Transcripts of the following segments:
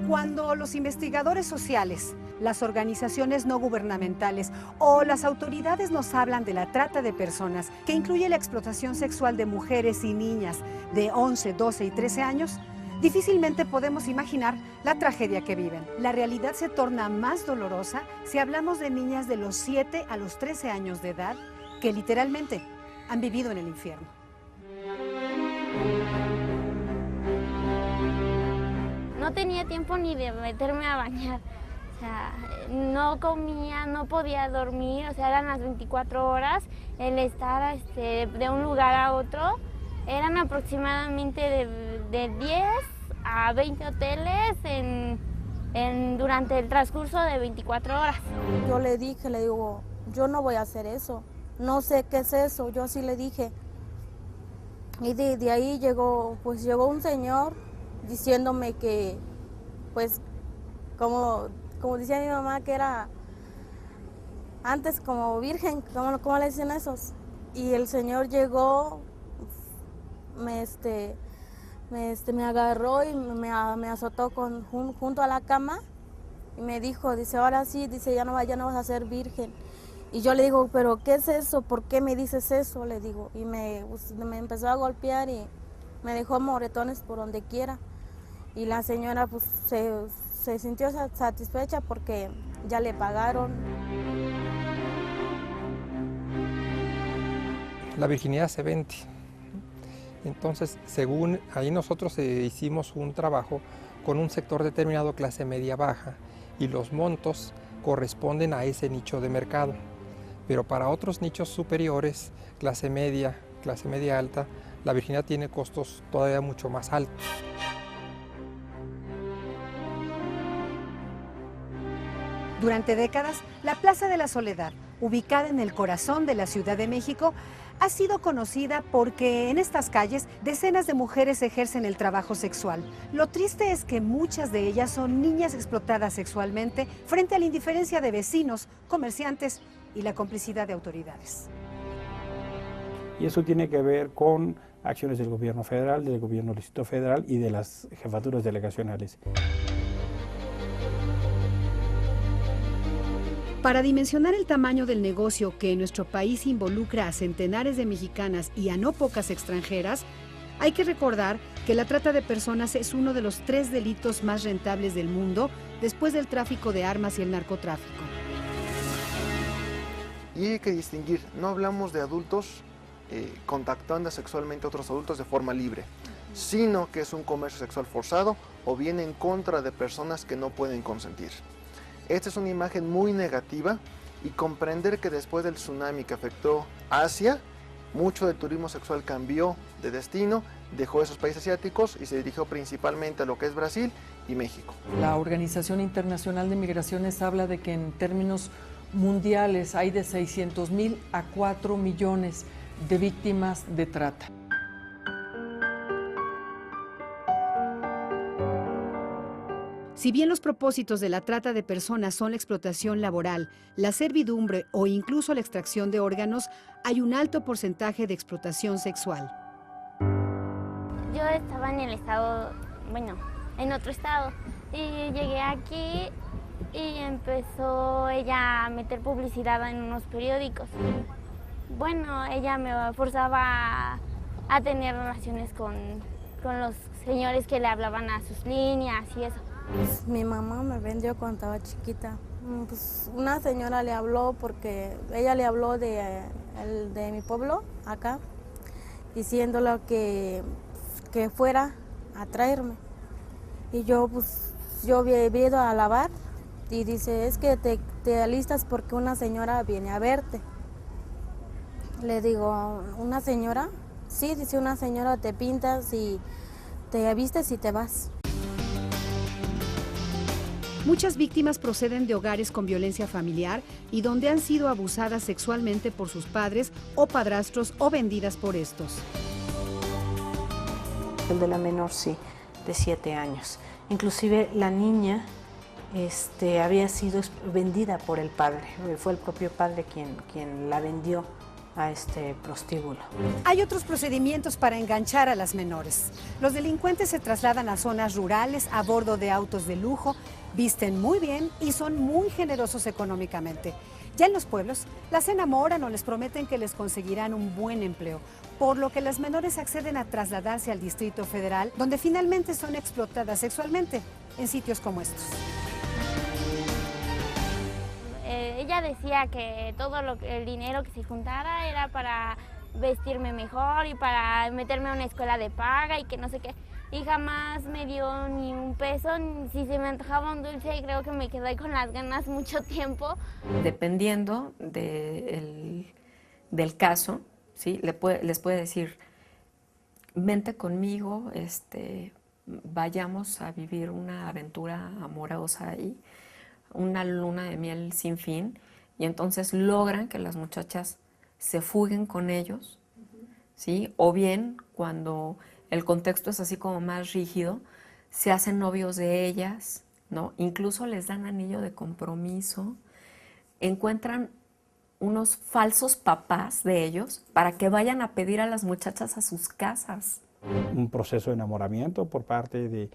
Cuando los investigadores sociales, las organizaciones no gubernamentales o las autoridades nos hablan de la trata de personas, que incluye la explotación sexual de mujeres y niñas de 11, 12 y 13 años, difícilmente podemos imaginar la tragedia que viven. La realidad se torna más dolorosa si hablamos de niñas de los 7 a los 13 años de edad que literalmente han vivido en el infierno. No tenía tiempo ni de meterme a bañar, o sea, no comía, no podía dormir, o sea, eran las 24 horas, el estar de un lugar a otro, eran aproximadamente de 10 a 20 hoteles durante el transcurso de 24 horas. Yo le dije, le digo, yo no voy a hacer eso, no sé qué es eso, yo así le dije. Y de ahí llegó un señor diciéndome que, pues, como decía mi mamá, que era antes como virgen, ¿cómo le dicen esos? Y el señor llegó, me agarró y me azotó junto a la cama y me dijo, dice, ahora sí, dice, ya no vas a ser virgen. Y yo le digo, pero ¿qué es eso? ¿Por qué me dices eso? Le digo, y me empezó a golpear y me dejó moretones por donde quiera. Y la señora pues se sintió satisfecha porque ya le pagaron. La virginidad se vende. Entonces, según ahí nosotros hicimos un trabajo con un sector determinado, clase media baja, y los montos corresponden a ese nicho de mercado. Pero para otros nichos superiores, clase media alta, la virginidad tiene costos todavía mucho más altos. Durante décadas, la Plaza de la Soledad, ubicada en el corazón de la Ciudad de México, ha sido conocida porque en estas calles decenas de mujeres ejercen el trabajo sexual. Lo triste es que muchas de ellas son niñas explotadas sexualmente frente a la indiferencia de vecinos, comerciantes y la complicidad de autoridades. Y eso tiene que ver con acciones del gobierno federal, del gobierno del Distrito Federal y de las jefaturas delegacionales. Para dimensionar el tamaño del negocio que en nuestro país involucra a centenares de mexicanas y a no pocas extranjeras, hay que recordar que la trata de personas es uno de los 3 delitos más rentables del mundo después del tráfico de armas y el narcotráfico. Y hay que distinguir, no hablamos de adultos contactando sexualmente a otros adultos de forma libre, sino que es un comercio sexual forzado o bien en contra de personas que no pueden consentir. Esta es una imagen muy negativa y comprender que después del tsunami que afectó Asia, mucho del turismo sexual cambió de destino, dejó esos países asiáticos y se dirigió principalmente a lo que es Brasil y México. La Organización Internacional de Migraciones habla de que en términos mundiales hay de 600,000 a 4 millones de víctimas de trata. Si bien los propósitos de la trata de personas son la explotación laboral, la servidumbre o incluso la extracción de órganos, hay un alto porcentaje de explotación sexual. Yo estaba en el estado, en otro estado, y llegué aquí y empezó ella a meter publicidad en unos periódicos. Bueno, ella me forzaba a tener relaciones con los señores que le hablaban a sus líneas y eso. Pues, mi mamá me vendió cuando estaba chiquita. Pues, una señora le habló porque ella le habló de mi pueblo, acá, diciéndole que fuera a traerme. Y yo había ido a lavar y dice, es que te alistas porque una señora viene a verte. Le digo, ¿una señora? Sí, dice, una señora, te pintas y te vistes y te vas. Muchas víctimas proceden de hogares con violencia familiar y donde han sido abusadas sexualmente por sus padres o padrastros o vendidas por estos. El de la menor sí, de 7 años. Inclusive la niña había sido vendida por el padre, fue el propio padre quien la vendió a este prostíbulo. Hay otros procedimientos para enganchar a las menores. Los delincuentes se trasladan a zonas rurales a bordo de autos de lujo, visten muy bien y son muy generosos económicamente. Ya en los pueblos, las enamoran o les prometen que les conseguirán un buen empleo, por lo que las menores acceden a trasladarse al Distrito Federal, donde finalmente son explotadas sexualmente, en sitios como estos. Ella decía que todo el dinero que se juntara era para vestirme mejor y para meterme a una escuela de paga y que no sé qué. Y jamás me dio ni un peso, si se me antojaba un dulce, creo que me quedé con las ganas mucho tiempo. Dependiendo del caso, ¿sí? Les puede decir, vente conmigo, vayamos a vivir una aventura amorosa ahí, una luna de miel sin fin, y entonces logran que las muchachas se fuguen con ellos, ¿sí? O bien, cuando el contexto es así como más rígido, se hacen novios de ellas, ¿no? Incluso les dan anillo de compromiso, encuentran unos falsos papás de ellos para que vayan a pedir a las muchachas a sus casas. Un proceso de enamoramiento por parte de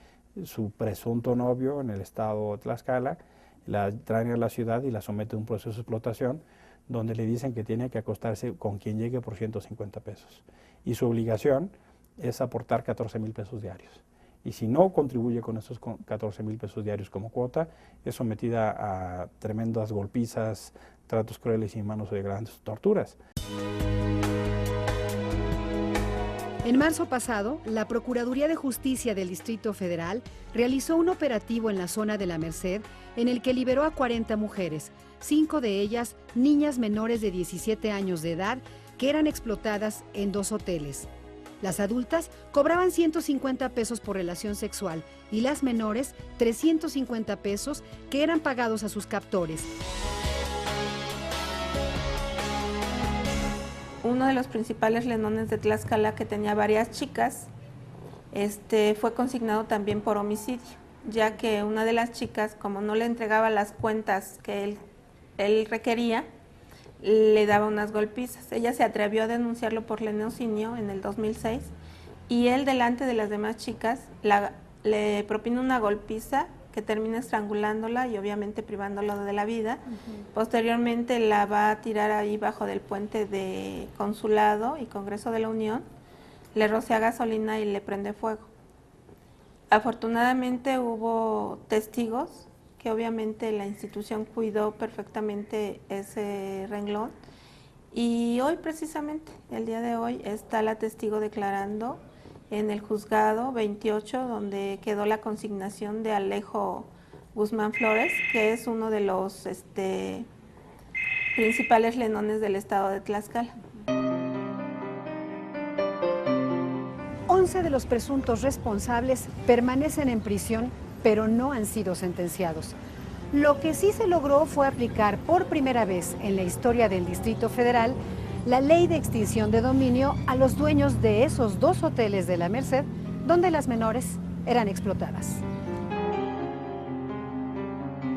su presunto novio en el estado de Tlaxcala, la traen a la ciudad y la someten a un proceso de explotación donde le dicen que tiene que acostarse con quien llegue por 150 pesos. Y su obligación es aportar 14,000 pesos diarios. Y si no contribuye con esos 14,000 pesos diarios como cuota, es sometida a tremendas golpizas, tratos crueles, inhumanos o de grandes torturas. En marzo pasado, la Procuraduría de Justicia del Distrito Federal realizó un operativo en la zona de La Merced en el que liberó a 40 mujeres, 5 de ellas niñas menores de 17 años de edad que eran explotadas en 2 hoteles. Las adultas cobraban 150 pesos por relación sexual y las menores 350 pesos que eran pagados a sus captores. Uno de los principales lenones de Tlaxcala, que tenía varias chicas, fue consignado también por homicidio, ya que una de las chicas, como no le entregaba las cuentas que él requería, le daba unas golpizas. Ella se atrevió a denunciarlo por lenocinio en el 2006 y él, delante de las demás chicas, le propinó una golpiza que termina estrangulándola y obviamente privándola de la vida. Posteriormente la va a tirar ahí bajo del puente de Consulado y Congreso de la Unión, le rocea gasolina y le prende fuego. Afortunadamente hubo testigos que obviamente la institución cuidó perfectamente ese renglón y hoy precisamente, el día de hoy, está la testigo declarando en el juzgado 28, donde quedó la consignación de Alejo Guzmán Flores, que es uno de los principales lenones del estado de Tlaxcala. 11 de los presuntos responsables permanecen en prisión, pero no han sido sentenciados. Lo que sí se logró fue aplicar por primera vez en la historia del Distrito Federal la ley de extinción de dominio a los dueños de esos 2 hoteles de La Merced, donde las menores eran explotadas.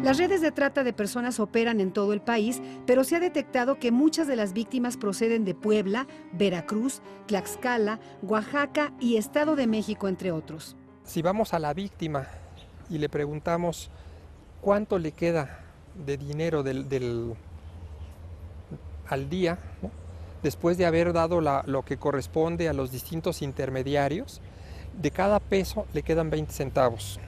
Las redes de trata de personas operan en todo el país, pero se ha detectado que muchas de las víctimas proceden de Puebla, Veracruz, Tlaxcala, Oaxaca y Estado de México, entre otros. Si vamos a la víctima y le preguntamos cuánto le queda de dinero al día, ¿no?, después de haber dado lo que corresponde a los distintos intermediarios, de cada peso le quedan 20 centavos.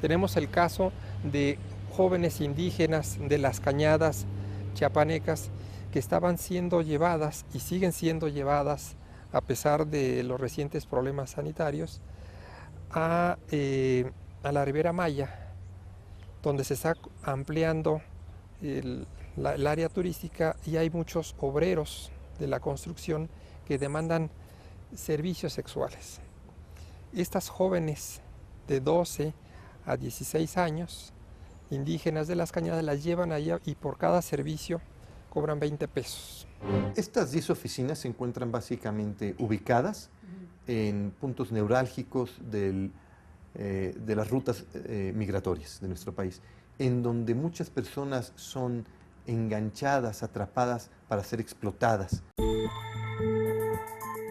Tenemos el caso de jóvenes indígenas de las cañadas chiapanecas que estaban siendo llevadas y siguen siendo llevadas, a pesar de los recientes problemas sanitarios, a la Ribera Maya, donde se está ampliando el área turística y hay muchos obreros de la construcción que demandan servicios sexuales. Estas jóvenes de 12 a 16 años, indígenas de las cañadas, las llevan allá y por cada servicio cobran 20 pesos. Estas 10 oficinas se encuentran básicamente ubicadas en puntos neurálgicos de las rutas migratorias de nuestro país, en donde muchas personas son enganchadas, atrapadas para ser explotadas.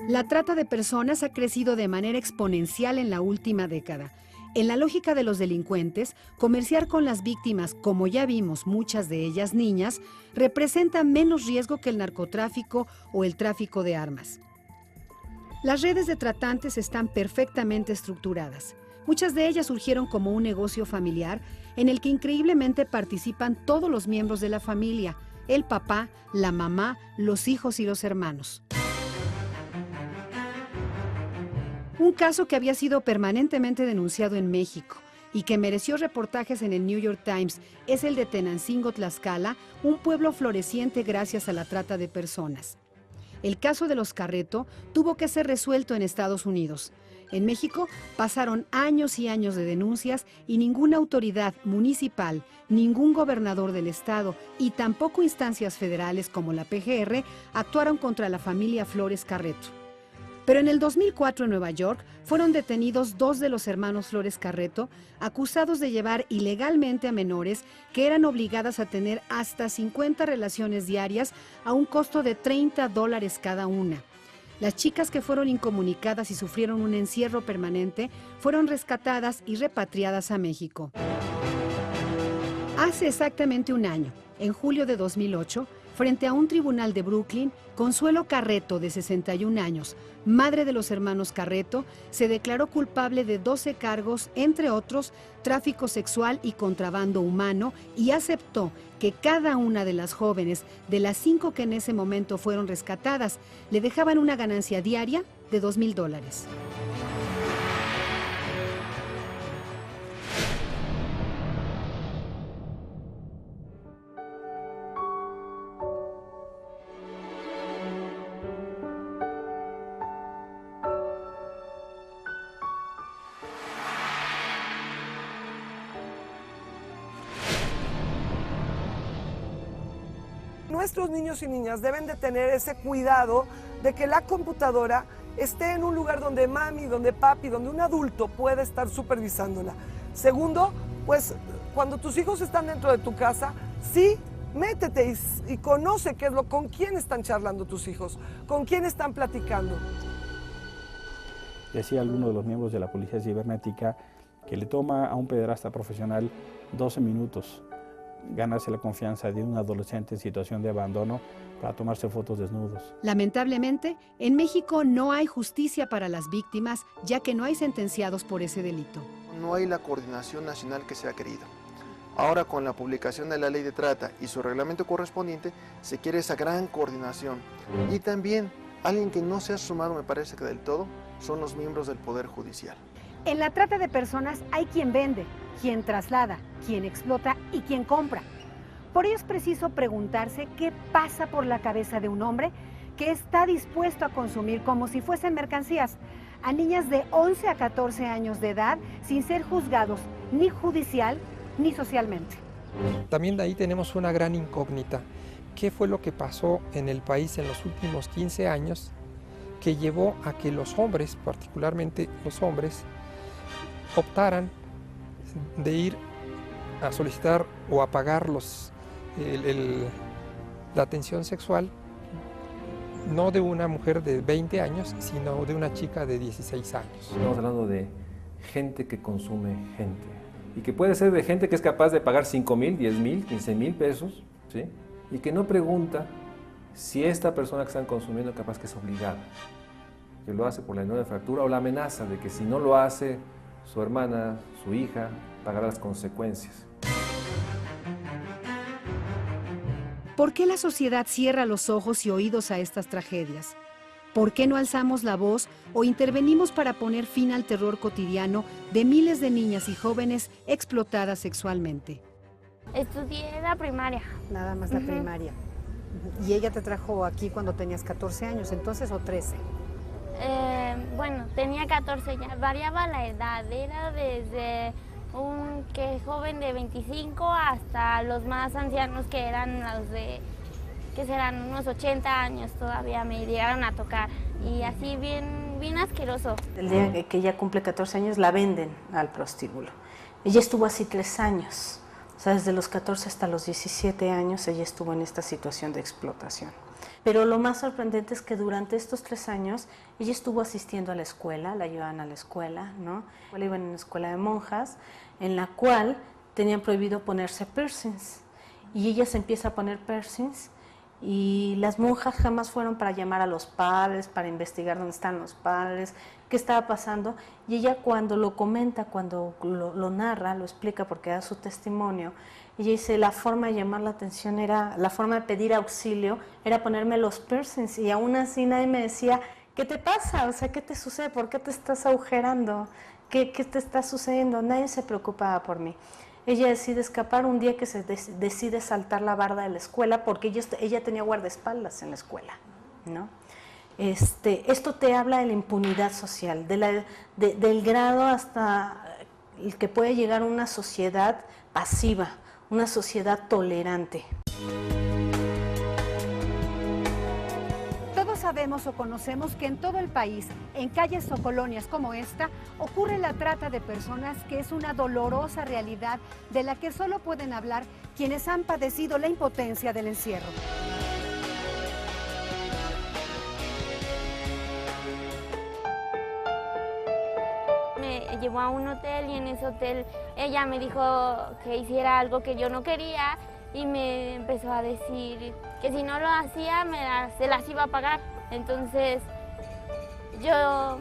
La trata de personas ha crecido de manera exponencial en la última década. En la lógica de los delincuentes, comerciar con las víctimas, como ya vimos, muchas de ellas niñas, representa menos riesgo que el narcotráfico o el tráfico de armas. Las redes de tratantes están perfectamente estructuradas. Muchas de ellas surgieron como un negocio familiar en el que increíblemente participan todos los miembros de la familia, el papá, la mamá, los hijos y los hermanos. Un caso que había sido permanentemente denunciado en México y que mereció reportajes en el New York Times es el de Tenancingo, Tlaxcala, un pueblo floreciente gracias a la trata de personas. El caso de los Carreto tuvo que ser resuelto en Estados Unidos. En México pasaron años y años de denuncias y ninguna autoridad municipal, ningún gobernador del estado y tampoco instancias federales como la PGR actuaron contra la familia Flores Carreto. Pero en el 2004 en Nueva York fueron detenidos 2 de los hermanos Flores Carreto, acusados de llevar ilegalmente a menores que eran obligadas a tener hasta 50 relaciones diarias a un costo de $30 cada una. Las chicas que fueron incomunicadas y sufrieron un encierro permanente fueron rescatadas y repatriadas a México. Hace exactamente un año, en julio de 2008, frente a un tribunal de Brooklyn, Consuelo Carreto, de 61 años, madre de los hermanos Carreto, se declaró culpable de 12 cargos, entre otros, tráfico sexual y contrabando humano, y aceptó que cada una de las jóvenes, de las 5 que en ese momento fueron rescatadas, le dejaban una ganancia diaria de $2,000. Nuestros niños y niñas deben de tener ese cuidado de que la computadora esté en un lugar donde mami, donde papi, donde un adulto puede estar supervisándola. Segundo, pues cuando tus hijos están dentro de tu casa, sí, métete y conoce con quién están charlando tus hijos, con quién están platicando. Decía alguno de los miembros de la Policía Cibernética que le toma a un pederasta profesional 12 minutos ganarse la confianza de un adolescente en situación de abandono para tomarse fotos desnudos. Lamentablemente, en México no hay justicia para las víctimas, ya que no hay sentenciados por ese delito. No hay la coordinación nacional que se ha querido. Ahora, con la publicación de la ley de trata y su reglamento correspondiente, se quiere esa gran coordinación. Y también, alguien que no se ha sumado, me parece que del todo, son los miembros del Poder Judicial. En la trata de personas hay quien vende, quien traslada, quien explota y quien compra. Por ello es preciso preguntarse qué pasa por la cabeza de un hombre que está dispuesto a consumir como si fuesen mercancías a niñas de 11 a 14 años de edad sin ser juzgados ni judicial ni socialmente. También de ahí tenemos una gran incógnita. ¿Qué fue lo que pasó en el país en los últimos 15 años que llevó a que los hombres, particularmente los hombres, optaran de ir a solicitar o a pagar la atención sexual no de una mujer de 20 años, sino de una chica de 16 años? Estamos hablando de gente que consume gente y que puede ser de gente que es capaz de pagar 5,000, 10,000, 15,000 pesos, ¿sí? Y que no pregunta si esta persona que están consumiendo capaz que es obligada, que lo hace por la enorme fractura o la amenaza de que si no lo hace su hermana, su hija, pagará las consecuencias. ¿Por qué la sociedad cierra los ojos y oídos a estas tragedias? ¿Por qué no alzamos la voz o intervenimos para poner fin al terror cotidiano de miles de niñas y jóvenes explotadas sexualmente? Estudié la primaria. Nada más la primaria. ¿Y ella te trajo aquí cuando tenías 14 años entonces o 13? Bueno, tenía 14 ya, variaba la edad, era desde un joven de 25 hasta los más ancianos que eran los de, que serán unos 80 años todavía me llegaron a tocar y así bien asqueroso. El día que ella cumple 14 años la venden al prostíbulo. Ella estuvo así 3 años, O sea, desde los 14 hasta los 17 años ella estuvo en esta situación de explotación. Pero lo más sorprendente es que durante estos 3 años ella estuvo asistiendo a la escuela, la llevaban a la escuela, ¿no? Iban en una escuela de monjas en la cual tenían prohibido ponerse piercings. Y ella se empieza a poner piercings y las monjas jamás fueron para llamar a los padres, para investigar dónde están los padres, qué estaba pasando. Y ella cuando lo comenta, cuando lo narra, lo explica porque da su testimonio, ella dice, la forma de llamar la atención era, la forma de pedir auxilio era ponerme los piercings y aún así nadie me decía, ¿qué te pasa? O sea, ¿qué te sucede? ¿Por qué te estás agujerando? ¿Qué te está sucediendo? Nadie se preocupaba por mí. Ella decide escapar un día que se decide saltar la barda de la escuela porque ella tenía guardaespaldas en la escuela, ¿no? Esto te habla de la impunidad social, del grado hasta el que puede llegar una sociedad pasiva, una sociedad tolerante. Todos sabemos o conocemos que en todo el país, en calles o colonias como esta, ocurre la trata de personas, que es una dolorosa realidad de la que solo pueden hablar quienes han padecido la impotencia del encierro. Me llevó a un hotel y en ese hotel ella me dijo que hiciera algo que yo no quería y me empezó a decir que si no lo hacía se las iba a pagar. Entonces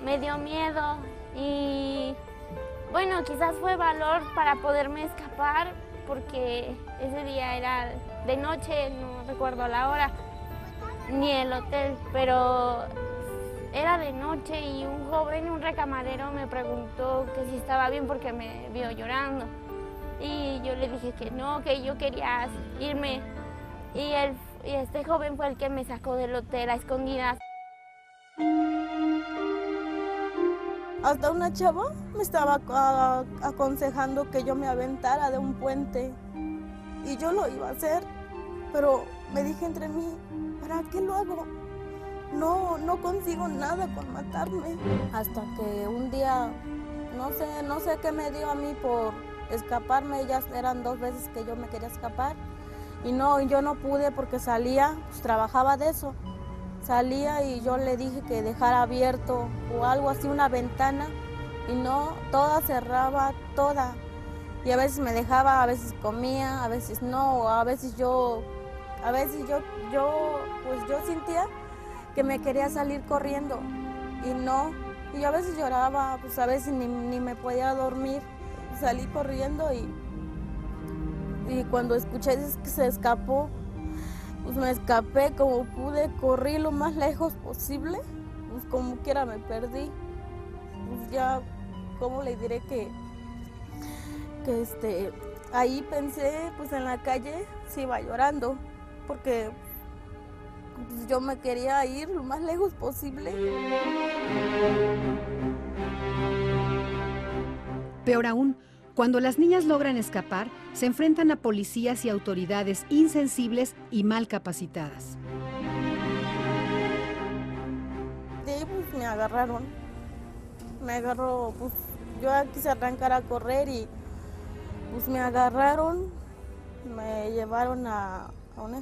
me dio miedo y bueno, quizás fue valor para poderme escapar porque ese día era de noche, no recuerdo la hora ni el hotel, pero era de noche y un joven, un recamarero me preguntó que si estaba bien porque me vio llorando. Y yo le dije que no, que yo quería irme. Y este joven fue el que me sacó del hotel a escondidas. Hasta una chava me estaba aconsejando que yo me aventara de un puente. Y yo lo iba a hacer, pero me dije entre mí, ¿para qué lo hago? No consigo nada con matarme. Hasta que un día, no sé qué me dio a mí por escaparme. Ya eran 2 veces que yo me quería escapar. Y yo no pude porque salía, pues trabajaba de eso. Salía y yo le dije que dejara abierto o algo así, una ventana. Y no, toda cerraba, toda. Y a veces me dejaba, a veces comía, a veces no. A veces yo sentía que me quería salir corriendo y no. Y yo a veces lloraba, pues a veces ni me podía dormir. Salí corriendo y cuando escuché que se escapó, pues me escapé como pude, corrí lo más lejos posible, pues como quiera me perdí. Pues ya, ¿cómo le diré que ahí pensé, pues en la calle se iba llorando, porque pues yo me quería ir lo más lejos posible. Peor aún, cuando las niñas logran escapar, se enfrentan a policías y autoridades insensibles y mal capacitadas. De ahí pues me agarraron. Me agarró, pues yo quise arrancar a correr y pues me agarraron, me llevaron a un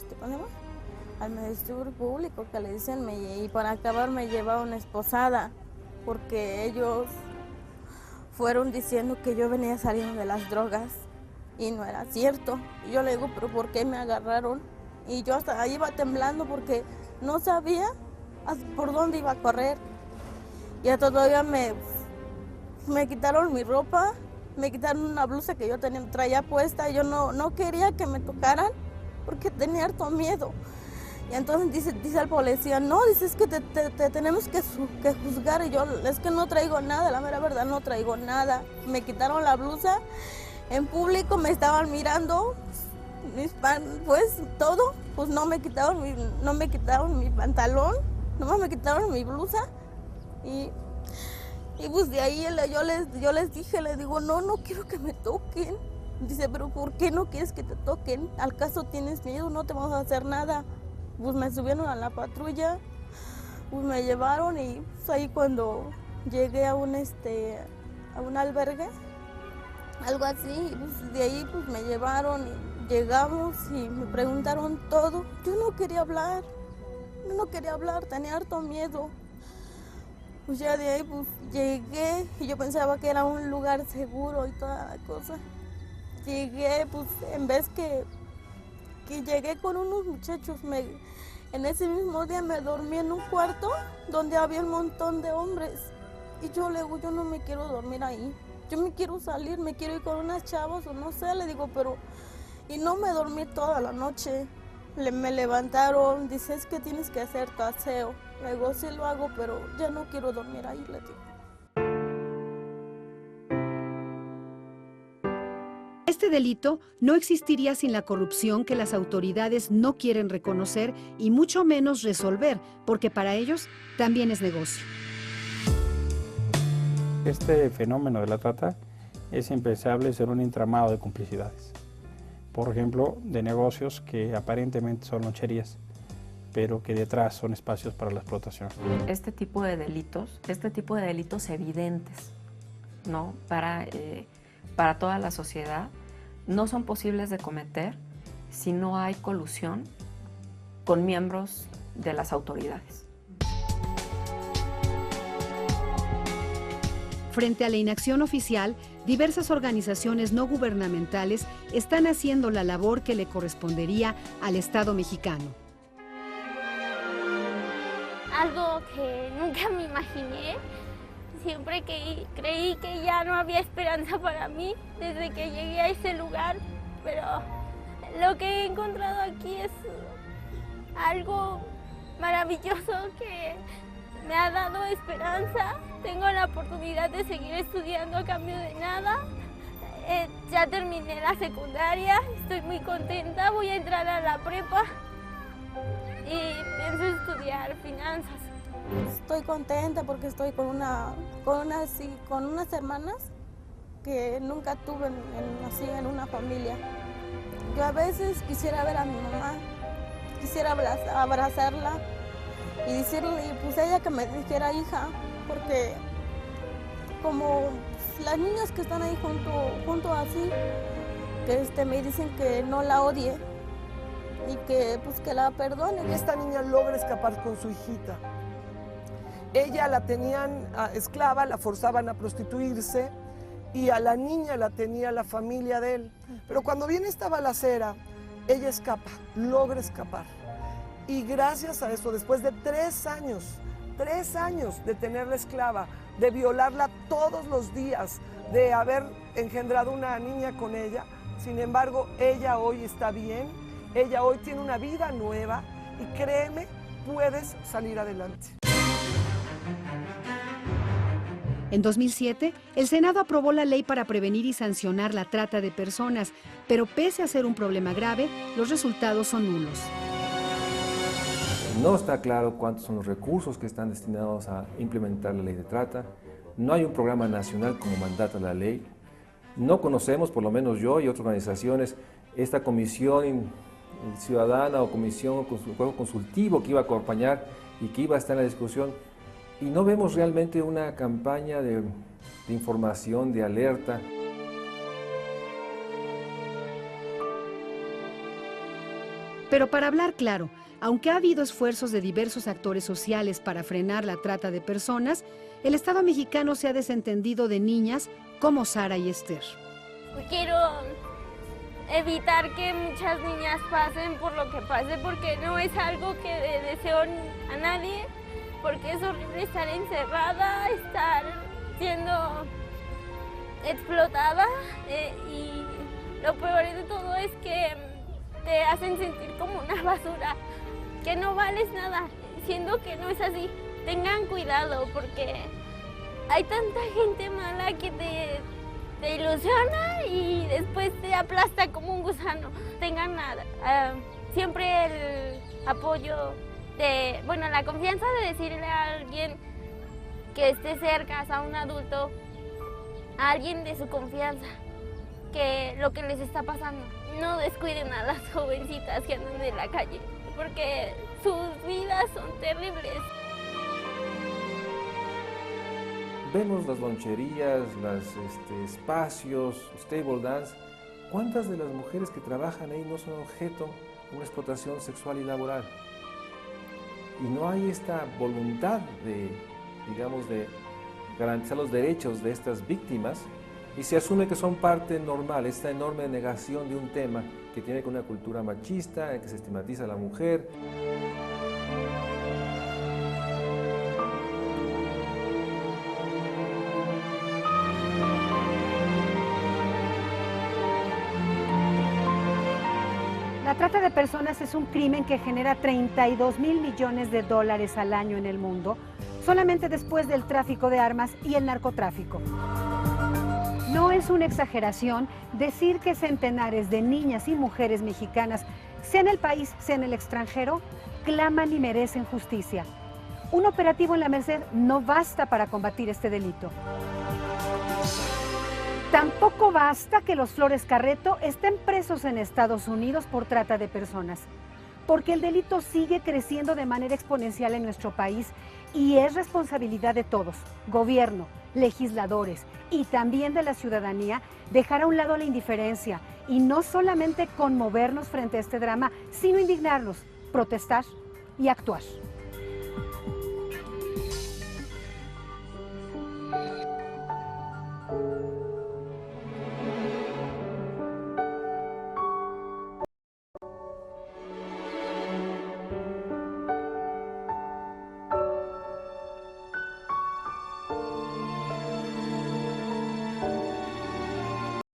al Ministerio Público, que le dicen, y para acabar me llevaron esposada, porque ellos fueron diciendo que yo venía saliendo de las drogas y no era cierto. Y yo le digo, ¿pero por qué me agarraron? Y yo hasta ahí iba temblando porque no sabía por dónde iba a correr. Y hasta todavía me quitaron mi ropa, me quitaron una blusa que yo traía puesta. Yo no quería que me tocaran porque tenía harto miedo. Y entonces dice el policía, no, dice, es que te tenemos que juzgar. Y yo, es que no traigo nada, la mera verdad, no traigo nada. Me quitaron la blusa, en público me estaban mirando, pues todo, pues no me quitaron mi pantalón, nomás me quitaron mi blusa. Y pues de ahí yo les dije, les digo, no quiero que me toquen. Dice, pero ¿por qué no quieres que te toquen? ¿Al caso tienes miedo? No te vamos a hacer nada. Pues me subieron a la patrulla, pues me llevaron y pues ahí cuando llegué a un albergue, algo así. Pues de ahí pues me llevaron, y llegamos y me preguntaron todo. Yo no quería hablar, tenía harto miedo. Pues ya de ahí pues llegué y yo pensaba que era un lugar seguro y toda la cosa. Llegué, pues en vez que llegué con unos muchachos, en ese mismo día me dormí en un cuarto donde había un montón de hombres. Y yo le digo, yo no me quiero dormir ahí, yo me quiero salir, me quiero ir con unas chavas o no sé, le digo, pero... Y no me dormí toda la noche. Me levantaron, dice, es que tienes que hacer tu aseo. Le digo, sí lo hago, pero ya no quiero dormir ahí, le digo. Este delito no existiría sin la corrupción que las autoridades no quieren reconocer y mucho menos resolver, porque para ellos también es negocio. Este fenómeno de la trata es impensable ser un entramado de complicidades. Por ejemplo, de negocios que aparentemente son loncherías, pero que detrás son espacios para la explotación. Este tipo de delitos evidentes, ¿no? Para toda la sociedad, no son posibles de cometer si no hay colusión con miembros de las autoridades. Frente a la inacción oficial, diversas organizaciones no gubernamentales están haciendo la labor que le correspondería al Estado mexicano. Algo que nunca me imaginé, siempre creí que ya no había esperanza para mí desde que llegué a ese lugar, pero lo que he encontrado aquí es algo maravilloso que me ha dado esperanza. Tengo la oportunidad de seguir estudiando a cambio de nada. Ya terminé la secundaria, estoy muy contenta, voy a entrar a la prepa y pienso estudiar finanzas. Estoy contenta porque estoy con unas hermanas que nunca tuve así en una familia. Yo a veces quisiera ver a mi mamá, quisiera abrazarla y decirle, pues ella que me dijera hija, porque como las niñas que están ahí junto así, que me dicen que no la odie y que pues que la perdone. Esta niña logra escapar con su hijita. Ella la tenían esclava, la forzaban a prostituirse y a la niña la tenía la familia de él. Pero cuando viene esta balacera, ella escapa, logra escapar. Y gracias a eso, después de 3 años de tenerla esclava, de violarla todos los días, de haber engendrado una niña con ella, sin embargo, ella hoy está bien, ella hoy tiene una vida nueva y créeme, puedes salir adelante. En 2007, el Senado aprobó la ley para prevenir y sancionar la trata de personas, pero pese a ser un problema grave, los resultados son nulos. No está claro cuántos son los recursos que están destinados a implementar la ley de trata. No hay un programa nacional como mandata la ley. No conocemos, por lo menos yo y otras organizaciones, esta comisión ciudadana o comisión consultivo que iba a acompañar y que iba a estar en la discusión. Y no vemos realmente una campaña de información, de alerta. Pero para hablar claro, aunque ha habido esfuerzos de diversos actores sociales para frenar la trata de personas, el Estado mexicano se ha desentendido de niñas como Sara y Esther. Quiero evitar que muchas niñas pasen por lo que pase, porque no es algo que deseo a nadie, porque es horrible estar encerrada, estar siendo explotada y lo peor de todo es que te hacen sentir como una basura, que no vales nada, siendo que no es así. Tengan cuidado porque hay tanta gente mala que te ilusiona y después te aplasta como un gusano. Tengan siempre el apoyo la confianza de decirle a alguien que esté cerca, a un adulto, a alguien de su confianza, que lo que les está pasando. No descuiden a las jovencitas que andan en la calle, porque sus vidas son terribles. vemos las loncherías, los espacios, stable dance. ¿Cuántas de las mujeres que trabajan ahí no son objeto de una explotación sexual y laboral? Y no hay esta voluntad de, digamos, de garantizar los derechos de estas víctimas, y se asume que son parte normal, esta enorme negación de un tema que tiene que ver con una cultura machista, en que se estigmatiza a la mujer. La trata de personas es un crimen que genera 32.000 millones de dólares al año en el mundo, solamente después del tráfico de armas y el narcotráfico. No es una exageración decir que centenares de niñas y mujeres mexicanas, sea en el país, sea en el extranjero, claman y merecen justicia. Un operativo en la Merced no basta para combatir este delito. Tampoco basta que los Flores Carreto estén presos en Estados Unidos por trata de personas, porque el delito sigue creciendo de manera exponencial en nuestro país y es responsabilidad de todos, gobierno, legisladores y también de la ciudadanía, dejar a un lado la indiferencia y no solamente conmovernos frente a este drama, sino indignarnos, protestar y actuar.